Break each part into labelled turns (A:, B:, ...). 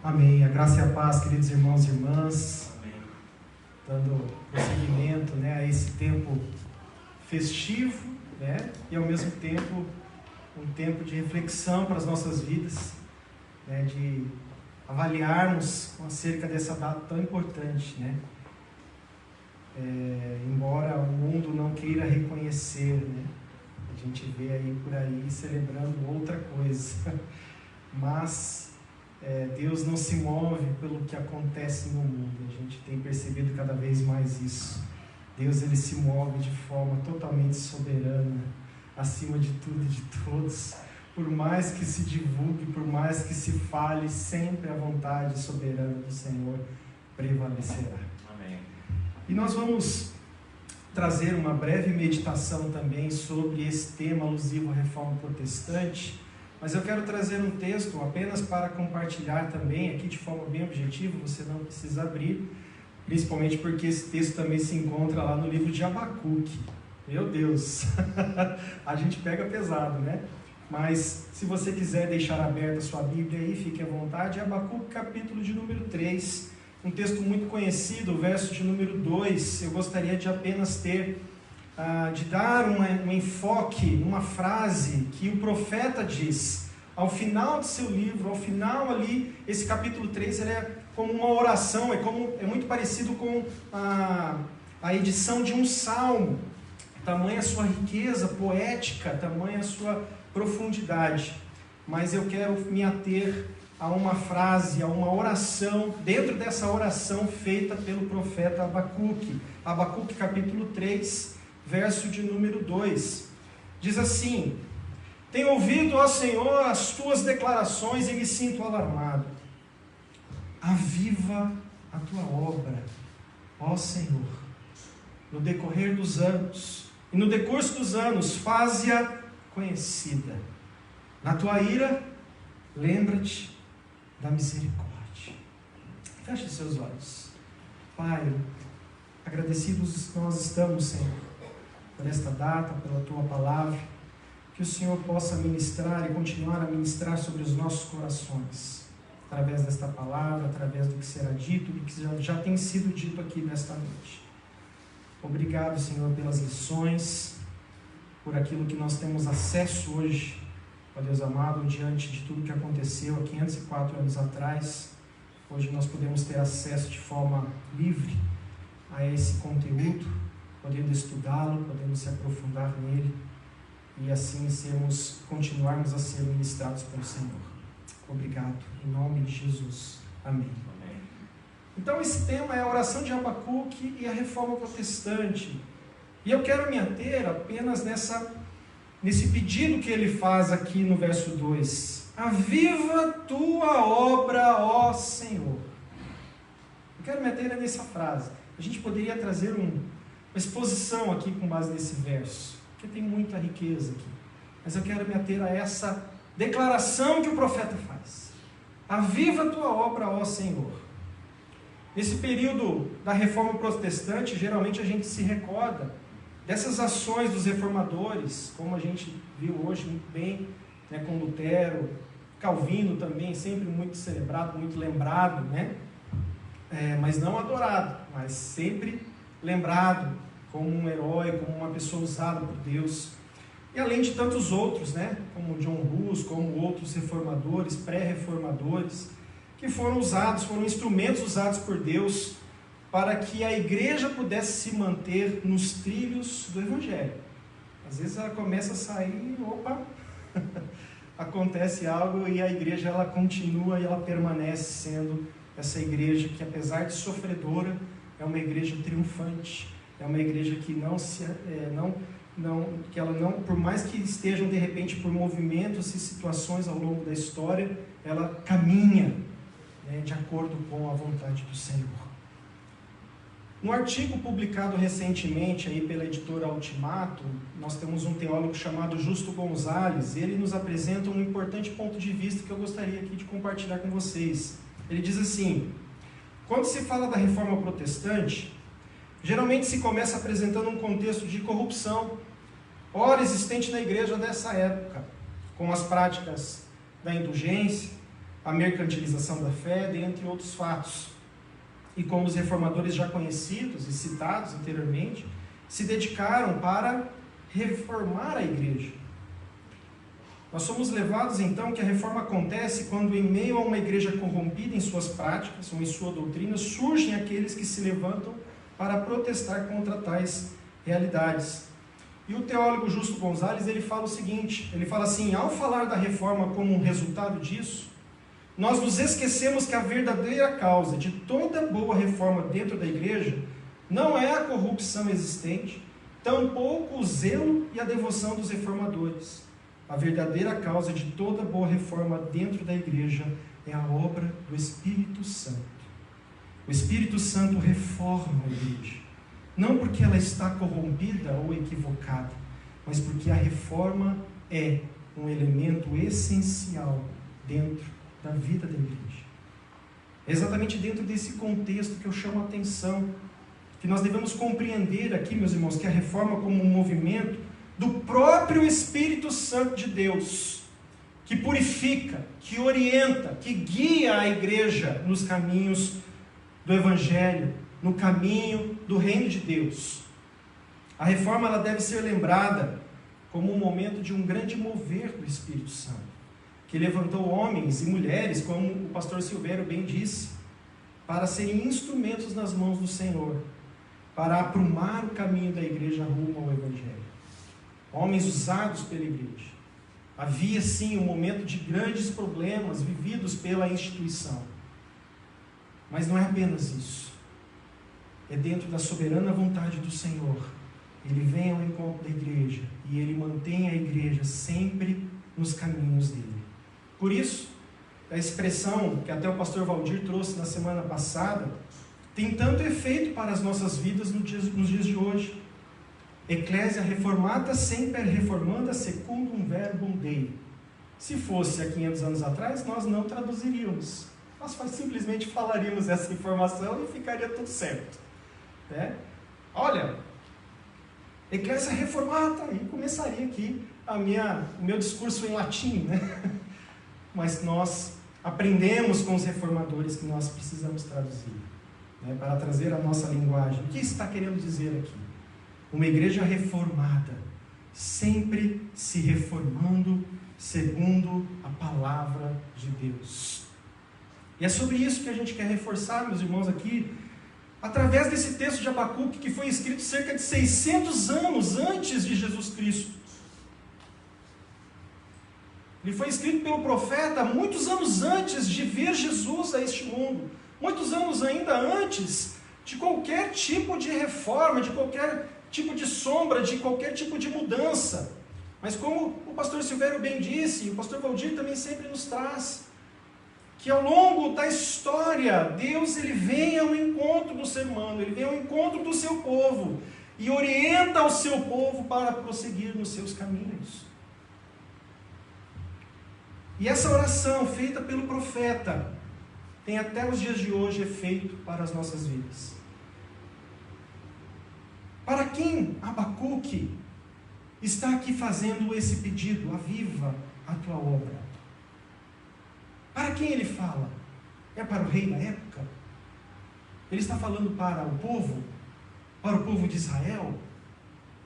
A: Amém. A graça e a paz, queridos irmãos e irmãs.
B: Amém.
A: Dando prosseguimento, a esse tempo festivo, e ao mesmo tempo um tempo de reflexão para as nossas vidas, de avaliarmos acerca dessa data tão importante, embora o mundo não queira reconhecer, a gente vê aí por aí celebrando outra coisa, mas Deus não se move pelo que acontece no mundo. A gente tem percebido cada vez mais isso. Deus, ele se move de forma totalmente soberana, acima de tudo e de todos. Por mais que se divulgue, por mais que se fale, sempre a vontade soberana do Senhor prevalecerá.
B: Amém.
A: E nós vamos trazer uma breve meditação também sobre esse tema alusivo à Reforma Protestante, mas eu quero trazer um texto apenas para compartilhar também, aqui de forma bem objetiva, você não precisa abrir, principalmente porque esse texto também se encontra lá no livro de Abacuque. Meu Deus, a gente pega pesado, Mas se você quiser deixar aberta a sua Bíblia aí, fique à vontade. Abacuque, capítulo de número 3, um texto muito conhecido, o verso de número 2. Eu gostaria de apenas de dar um enfoque numa frase que o profeta diz ao final de seu livro. Ao final ali, esse capítulo 3, ele é como uma oração, é muito parecido com a edição de um salmo, tamanha a sua riqueza poética, tamanha a sua profundidade. Mas eu quero me ater a uma frase, a uma oração, dentro dessa oração feita pelo profeta Abacuque. Abacuque capítulo 3, verso de número 2, diz assim: tenho ouvido, ó Senhor, as tuas declarações e me sinto alarmado. Aviva a tua obra, ó Senhor, no decorrer dos anos, e no decurso dos anos, faze-a conhecida. Na tua ira, lembra-te da misericórdia. Feche os seus olhos. Pai, agradecidos nós estamos, Senhor, por esta data, pela tua palavra, que o Senhor possa ministrar e continuar a ministrar sobre os nossos corações, através desta palavra, através do que será dito e que já tem sido dito aqui nesta noite. Obrigado, Senhor, pelas lições, por aquilo que nós temos acesso hoje, ó Deus amado, diante de tudo que aconteceu há 504 anos atrás. Hoje nós podemos ter acesso de forma livre a esse conteúdo, podendo estudá-lo, podemos se aprofundar nele e assim continuarmos a ser ministrados pelo Senhor. Obrigado, em nome de Jesus. Amém.
B: Amém.
A: Então esse tema é a oração de Abacuque e a Reforma Protestante. E eu quero me ater apenas nesse pedido que ele faz aqui no verso 2. Aviva tua obra, ó Senhor. Eu quero me ater nessa frase. A gente poderia trazer uma exposição aqui com base nesse verso, porque tem muita riqueza aqui. Mas eu quero me ater a essa declaração que o profeta faz. Aviva a tua obra, ó Senhor. Nesse período da Reforma Protestante, geralmente a gente se recorda dessas ações dos reformadores, como a gente viu hoje muito bem, com Lutero, Calvino também, sempre muito celebrado, muito lembrado, mas não adorado, mas sempre lembrado como um herói, como uma pessoa usada por Deus. E além de tantos outros, como John Hus, como outros reformadores, pré-reformadores, que foram instrumentos usados por Deus para que a igreja pudesse se manter nos trilhos do Evangelho. Às vezes ela começa a sair, acontece algo e a igreja ela continua e ela permanece sendo essa igreja que, apesar de sofredora, é uma igreja triunfante, é uma igreja que por mais que estejam de repente por movimentos e situações ao longo da história, ela caminha de acordo com a vontade do Senhor. No artigo publicado recentemente aí pela editora Ultimato, nós temos um teólogo chamado Justo Gonzalez. Ele nos apresenta um importante ponto de vista que eu gostaria aqui de compartilhar com vocês. Ele diz assim: quando se fala da Reforma Protestante, geralmente se começa apresentando um contexto de corrupção, ora existente na igreja dessa época, com as práticas da indulgência, a mercantilização da fé, dentre outros fatos. E como os reformadores já conhecidos e citados anteriormente, se dedicaram para reformar a igreja. Nós somos levados então que a reforma acontece quando, em meio a uma igreja corrompida em suas práticas ou em sua doutrina, surgem aqueles que se levantam para protestar contra tais realidades. E o teólogo Justo Gonzalez, ele fala o seguinte, ele fala assim: ao falar da reforma como um resultado disso, nós nos esquecemos que a verdadeira causa de toda boa reforma dentro da igreja não é a corrupção existente, tampouco o zelo e a devoção dos reformadores. A verdadeira causa de toda boa reforma dentro da igreja é a obra do Espírito Santo. O Espírito Santo reforma a igreja, não porque ela está corrompida ou equivocada, mas porque a reforma é um elemento essencial dentro da vida da igreja. É exatamente dentro desse contexto que eu chamo a atenção, que nós devemos compreender aqui, meus irmãos, que a reforma como um movimento do próprio Espírito Santo de Deus, que purifica, que orienta, que guia a igreja nos caminhos do Evangelho, no caminho do reino de Deus. A reforma ela deve ser lembrada como um momento de um grande mover do Espírito Santo, que levantou homens e mulheres, como o pastor Silvério bem disse, para serem instrumentos nas mãos do Senhor, para aprumar o caminho da igreja rumo ao Evangelho. Homens usados pela igreja. Havia sim um momento de grandes problemas vividos pela instituição. Mas não é apenas isso. É dentro da soberana vontade do Senhor. Ele vem ao encontro da igreja e ele mantém a igreja sempre nos caminhos dele. Por isso, a expressão que até o pastor Valdir trouxe na semana passada tem tanto efeito para as nossas vidas nos dias de hoje. Ecclesia reformata semper reformanda secundum verbum Dei. Se fosse há 500 anos atrás, nós não traduziríamos. Nós simplesmente falaríamos essa informação e ficaria tudo certo. Né? Olha, Ecclesia reformata, e começaria aqui o meu discurso em latim, né? Mas nós aprendemos com os reformadores que nós precisamos traduzir, né? Para trazer a nossa linguagem. O que está querendo dizer aqui? Uma igreja reformada, sempre se reformando segundo a palavra de Deus. E é sobre isso que a gente quer reforçar, meus irmãos, aqui, através desse texto de Abacuque, que foi escrito cerca de 600 anos antes de Jesus Cristo. Ele foi escrito pelo profeta muitos anos antes de vir Jesus a este mundo, muitos anos ainda antes de qualquer tipo de reforma, de qualquer tipo de sombra, de qualquer tipo de mudança. Mas como o pastor Silvério bem disse, e o pastor Valdir também sempre nos traz, que ao longo da história, Deus ele vem ao encontro do ser humano, ele vem ao encontro do seu povo, e orienta o seu povo para prosseguir nos seus caminhos. E essa oração feita pelo profeta tem até os dias de hoje efeito para as nossas vidas. Para quem Abacuque está aqui fazendo esse pedido? Aviva a tua obra. Para quem ele fala? É para o rei da época? Ele está falando para o povo de Israel?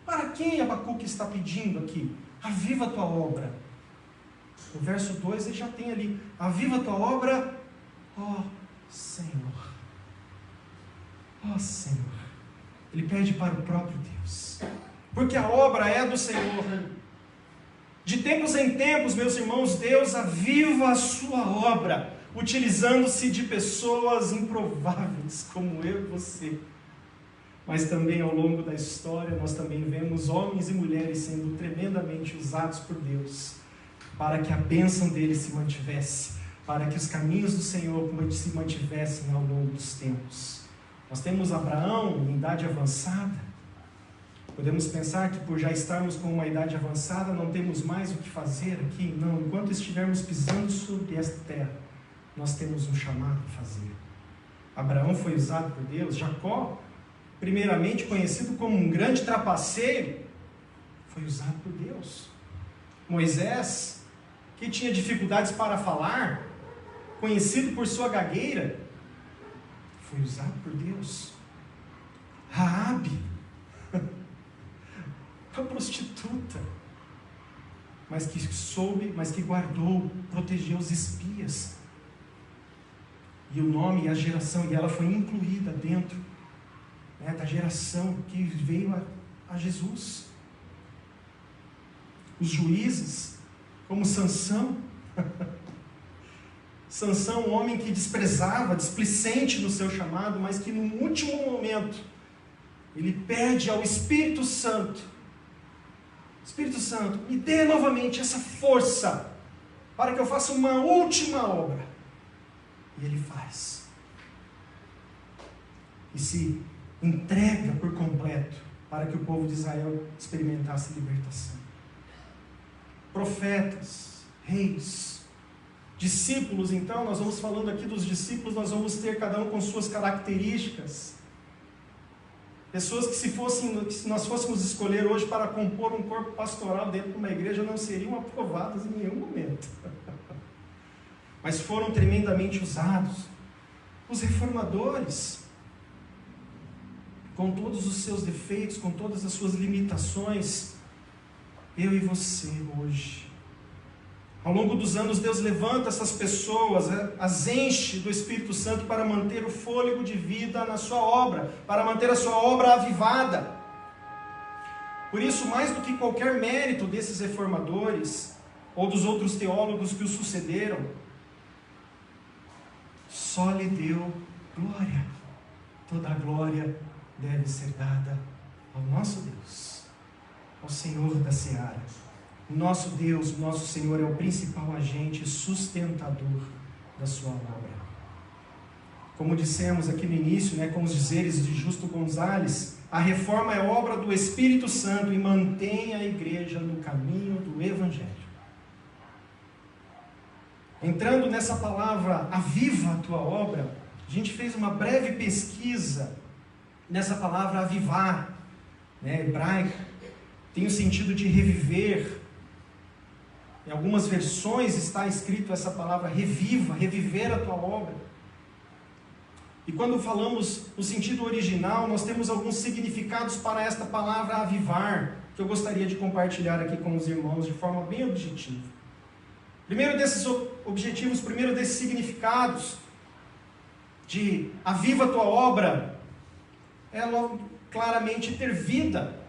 A: Para quem Abacuque está pedindo aqui? Aviva a tua obra. No verso 2 ele já tem ali: aviva a tua obra, ó Senhor. Ó Senhor. Ele pede para o próprio Deus, porque a obra é do Senhor. De tempos em tempos, meus irmãos, Deus aviva a sua obra, utilizando-se de pessoas improváveis, como eu e você. Mas também ao longo da história, nós também vemos homens e mulheres sendo tremendamente usados por Deus, para que a bênção dele se mantivesse, para que os caminhos do Senhor se mantivessem ao longo dos tempos. Nós temos Abraão em idade avançada. Podemos pensar que por já estarmos com uma idade avançada, não temos mais o que fazer aqui. Não, enquanto estivermos pisando sobre esta terra, nós temos um chamado a fazer. Abraão foi usado por Deus. Jacó, primeiramente conhecido como um grande trapaceiro, foi usado por Deus. Moisés, que tinha dificuldades para falar, conhecido por sua gagueira, foi usado por Deus. Raabe, uma prostituta, mas que guardou, protegeu os espias. E o nome e a geração, e ela foi incluída dentro, né, da geração que veio a Jesus. Os juízes, como Sansão, Sansão, um homem que desprezava, displicente no seu chamado, mas que no último momento, ele pede ao Espírito Santo: Espírito Santo, me dê novamente essa força, para que eu faça uma última obra. E ele faz. E se entrega por completo, para que o povo de Israel experimentasse libertação. Profetas, reis, discípulos. Então nós vamos falando aqui dos discípulos, nós vamos ter cada um com suas características. Pessoas que se nós fôssemos escolher hoje para compor um corpo pastoral dentro de uma igreja, não seriam aprovadas em nenhum momento. Mas foram tremendamente usados. Os reformadores, com todos os seus defeitos, com todas as suas limitações, eu e você hoje, ao longo dos anos, Deus levanta essas pessoas, as enche do Espírito Santo para manter o fôlego de vida na sua obra, para manter a sua obra avivada. Por isso, mais do que qualquer mérito desses reformadores, ou dos outros teólogos que os sucederam, só lhe deu glória. Toda a glória deve ser dada ao nosso Deus, ao Senhor da seara. O nosso Deus, o nosso Senhor é o principal agente sustentador da sua obra. Como dissemos aqui no início, com os dizeres de Justo Gonzalez, a reforma é obra do Espírito Santo e mantém a igreja no caminho do Evangelho. Entrando nessa palavra, aviva a tua obra, a gente fez uma breve pesquisa nessa palavra avivar, hebraica, tem o sentido de reviver. Em algumas versões está escrito essa palavra reviva, reviver a tua obra. E quando falamos no sentido original, nós temos alguns significados para esta palavra avivar, que eu gostaria de compartilhar aqui com os irmãos de forma bem objetiva. Primeiro desses objetivos, primeiro desses significados de aviva a tua obra, é claramente ter vida,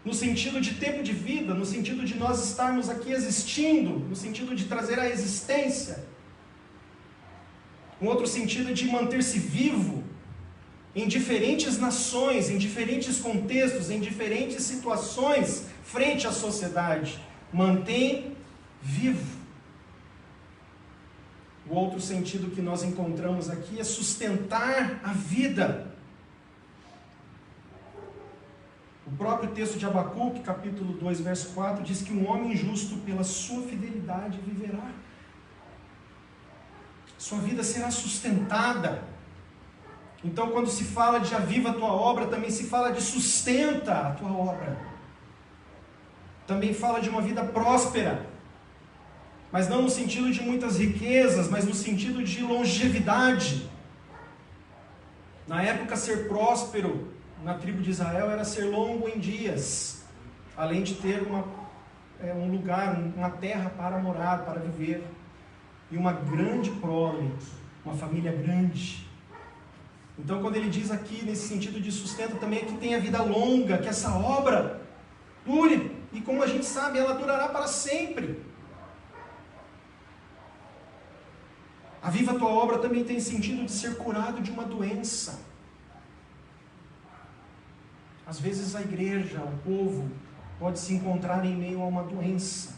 A: no sentido de tempo de vida, no sentido de nós estarmos aqui existindo, no sentido de trazer a existência. Um outro sentido é de manter-se vivo em diferentes nações, em diferentes contextos, em diferentes situações frente à sociedade. Mantém vivo. O outro sentido que nós encontramos aqui é sustentar a vida. O próprio texto de Abacuque, capítulo 2, verso 4, diz que um homem justo pela sua fidelidade viverá. Sua vida será sustentada. Então, quando se fala de aviva a tua obra, também se fala de sustenta a tua obra. Também fala de uma vida próspera. Mas não no sentido de muitas riquezas, mas no sentido de longevidade. Na época, ser próspero na tribo de Israel era ser longo em dias, além de ter um lugar, uma terra para morar, para viver, e uma grande prole, uma família grande. Então, quando ele diz aqui, nesse sentido de sustento, também é que tem a vida longa, que essa obra dure, e como a gente sabe, ela durará para sempre. Aviva a tua obra também tem sentido de ser curado de uma doença. Às vezes a igreja, o povo, pode se encontrar em meio a uma doença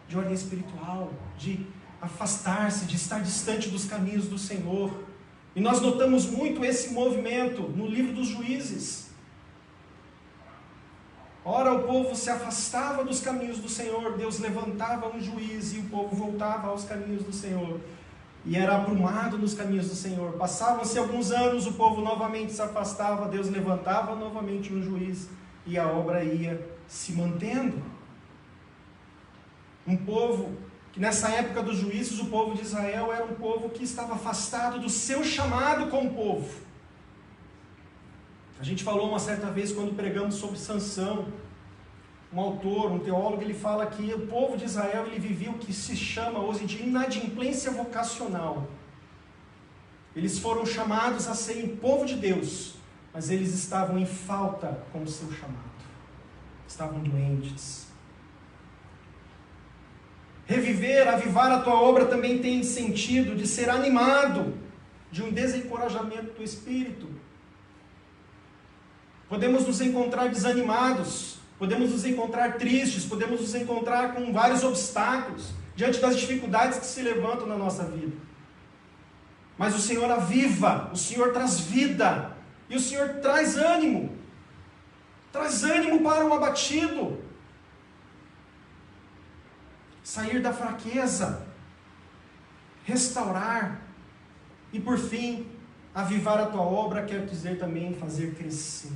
A: de ordem espiritual, de afastar-se, de estar distante dos caminhos do Senhor. E nós notamos muito esse movimento no livro dos Juízes. Ora, o povo se afastava dos caminhos do Senhor, Deus levantava um juiz e o povo voltava aos caminhos do Senhor. E era aprumado nos caminhos do Senhor. Passavam-se alguns anos, o povo novamente se afastava, Deus levantava novamente um juiz e a obra ia se mantendo. Um povo que nessa época dos juízes o povo de Israel era um povo que estava afastado do seu chamado como povo. A gente falou uma certa vez quando pregamos sobre Sansão, um autor, um teólogo, ele fala que o povo de Israel ele vivia o que se chama hoje de inadimplência vocacional. Eles foram chamados a serem povo de Deus, mas eles estavam em falta com o seu chamado. Estavam doentes. Reviver, avivar a tua obra também tem sentido de ser animado, de um desencorajamento do Espírito. Podemos nos encontrar desanimados, podemos nos encontrar tristes, podemos nos encontrar com vários obstáculos, diante das dificuldades que se levantam na nossa vida. Mas o Senhor aviva, o Senhor traz vida, e o Senhor traz ânimo para o abatido. Sair da fraqueza, restaurar, e por fim, avivar a tua obra quer dizer também fazer crescer.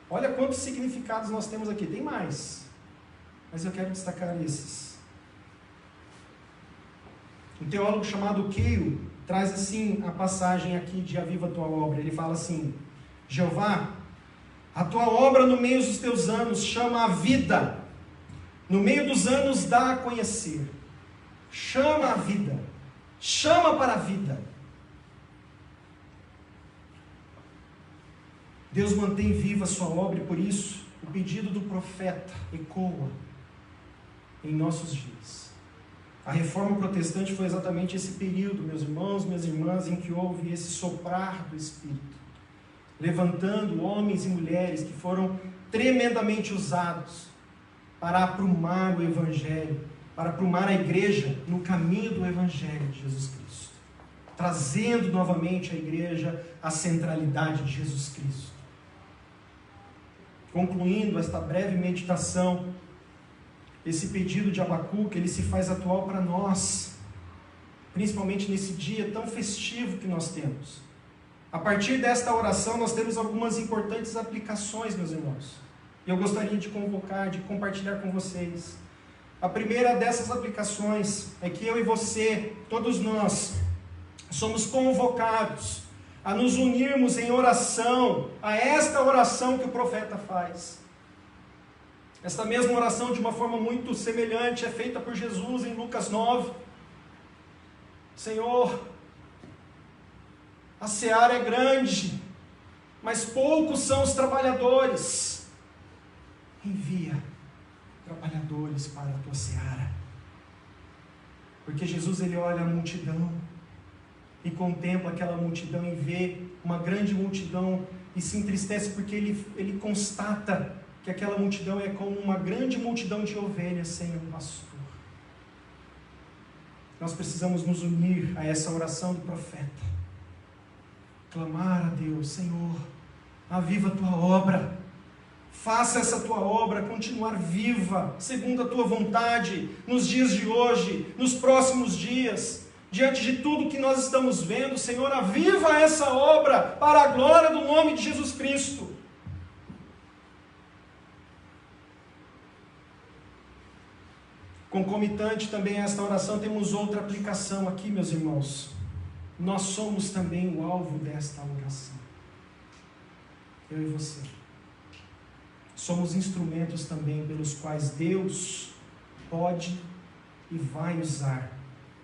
A: Olha quantos significados nós temos aqui, tem mais, mas eu quero destacar esses. Um teólogo chamado Keil traz assim a passagem aqui de aviva a tua obra. Ele fala assim: Jeová, a tua obra no meio dos teus anos chama a vida, no meio dos anos dá a conhecer, chama a vida, chama para a vida. Deus mantém viva a sua obra e por isso o pedido do profeta ecoa em nossos dias. A reforma protestante foi exatamente esse período, meus irmãos, minhas irmãs, em que houve esse soprar do Espírito, levantando homens e mulheres que foram tremendamente usados para aprumar o Evangelho, para aprumar a igreja no caminho do Evangelho de Jesus Cristo, trazendo novamente a igreja à centralidade de Jesus Cristo. Concluindo esta breve meditação, esse pedido de Abacuque, ele se faz atual para nós, principalmente nesse dia tão festivo que nós temos. A partir desta oração, nós temos algumas importantes aplicações, meus irmãos. E eu gostaria de convocar, de compartilhar com vocês. A primeira dessas aplicações é que eu e você, todos nós, somos convocados a nos unirmos em oração, a esta oração que o profeta faz. Esta mesma oração, de uma forma muito semelhante, é feita por Jesus em Lucas 9. Senhor, a seara é grande, mas poucos são os trabalhadores. Envia trabalhadores para a tua seara. Porque Jesus, ele olha a multidão e contempla aquela multidão e vê uma grande multidão e se entristece porque ele constata que aquela multidão é como uma grande multidão de ovelhas sem um pastor. Nós precisamos nos unir a essa oração do profeta, clamar a Deus: Senhor, aviva a tua obra, faça essa tua obra continuar viva, segundo a tua vontade, nos dias de hoje, nos próximos dias. Diante de tudo que nós estamos vendo, Senhor, aviva essa obra para a glória do nome de Jesus Cristo. Concomitante também a esta oração, temos outra aplicação aqui, meus irmãos. Nós somos também o alvo desta oração. Eu e você. Somos instrumentos também pelos quais Deus pode e vai usar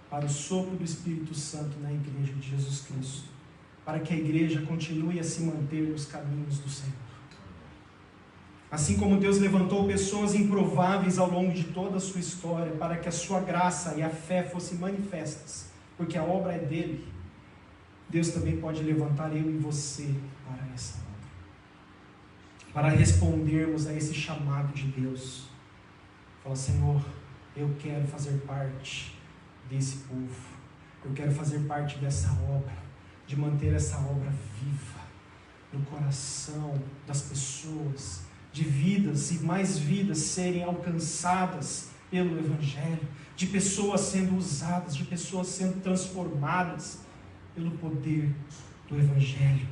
A: para o sopro do Espírito Santo na igreja de Jesus Cristo, para que a igreja continue a se manter nos caminhos do Senhor. Assim como Deus levantou pessoas improváveis ao longo de toda a sua história, para que a sua graça e a fé fossem manifestas, porque a obra é dele, Deus também pode levantar eu e você para essa obra, para respondermos a esse chamado de Deus. Fala: Senhor, eu quero fazer parte desse povo, eu quero fazer parte dessa obra, de manter essa obra viva no coração das pessoas, de vidas e mais vidas serem alcançadas pelo Evangelho, de pessoas sendo usadas, de pessoas sendo transformadas pelo poder do Evangelho.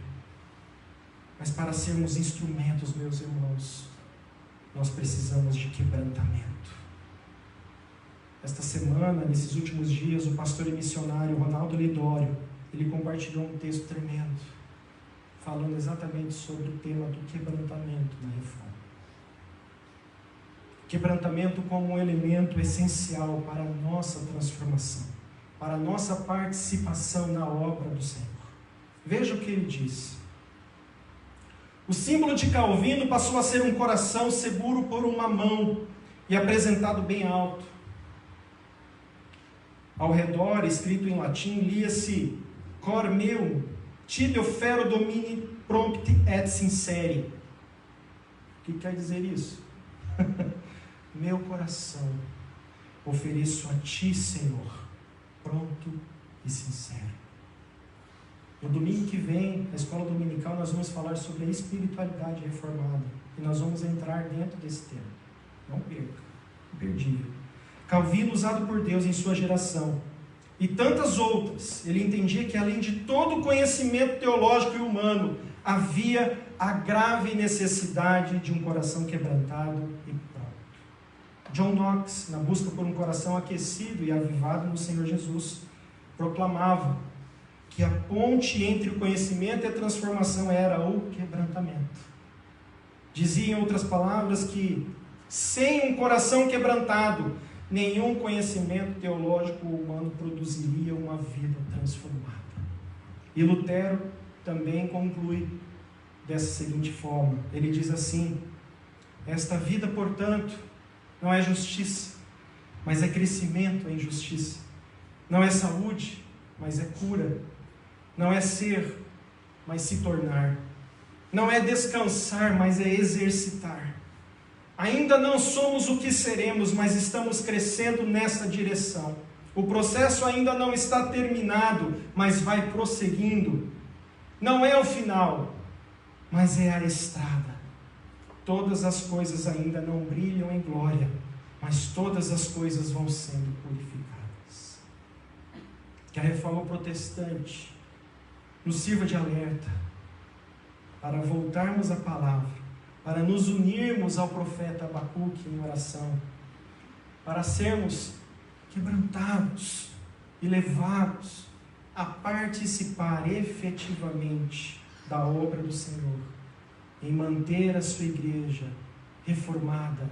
A: Mas para sermos instrumentos, meus irmãos, nós precisamos de quebrantamento. Esta semana, nesses últimos dias, o pastor e missionário Ronaldo Lidório, ele compartilhou um texto tremendo, falando exatamente sobre o tema do quebrantamento na reforma. Quebrantamento como um elemento essencial para a nossa transformação, para a nossa participação na obra do Senhor. Veja o que ele diz. O símbolo de Calvino passou a ser um coração seguro por uma mão e apresentado bem alto. Ao redor, escrito em latim, lia-se Cor meum, tibi offero Domini prompti et sinceri. O que quer dizer isso? Meu coração ofereço a Ti, Senhor, pronto e sincero. No domingo que vem, na escola dominical, nós vamos falar sobre a espiritualidade reformada. E nós vamos entrar dentro desse tema. Não perca, imperdível. Calvino, usado por Deus em sua geração, e tantas outras, ele entendia que além de todo o conhecimento teológico e humano, havia a grave necessidade de um coração quebrantado e pronto. John Knox, na busca por um coração aquecido e avivado no Senhor Jesus, proclamava que a ponte entre o conhecimento e a transformação era o quebrantamento. Dizia, em outras palavras, que sem um coração quebrantado, nenhum conhecimento teológico humano produziria uma vida transformada. E Lutero também conclui dessa seguinte forma. Ele diz assim: esta vida, portanto, não é justiça, mas é crescimento em justiça. Não é saúde, mas é cura. Não é ser, mas se tornar. Não é descansar, mas é exercitar. Ainda não somos o que seremos, mas estamos crescendo nessa direção. O processo ainda não está terminado, mas vai prosseguindo. Não é o final, mas é a estrada. Todas as coisas ainda não brilham em glória, mas todas as coisas vão sendo purificadas. Que a reforma protestante nos sirva de alerta para voltarmos à palavra, para nos unirmos ao profeta Abacuque em oração, para sermos quebrantados e levados a participar efetivamente da obra do Senhor, em manter a sua igreja reformada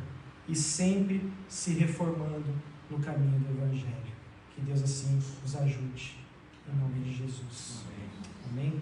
A: e sempre se reformando no caminho do Evangelho. Que Deus assim nos ajude, em nome de Jesus. Amém?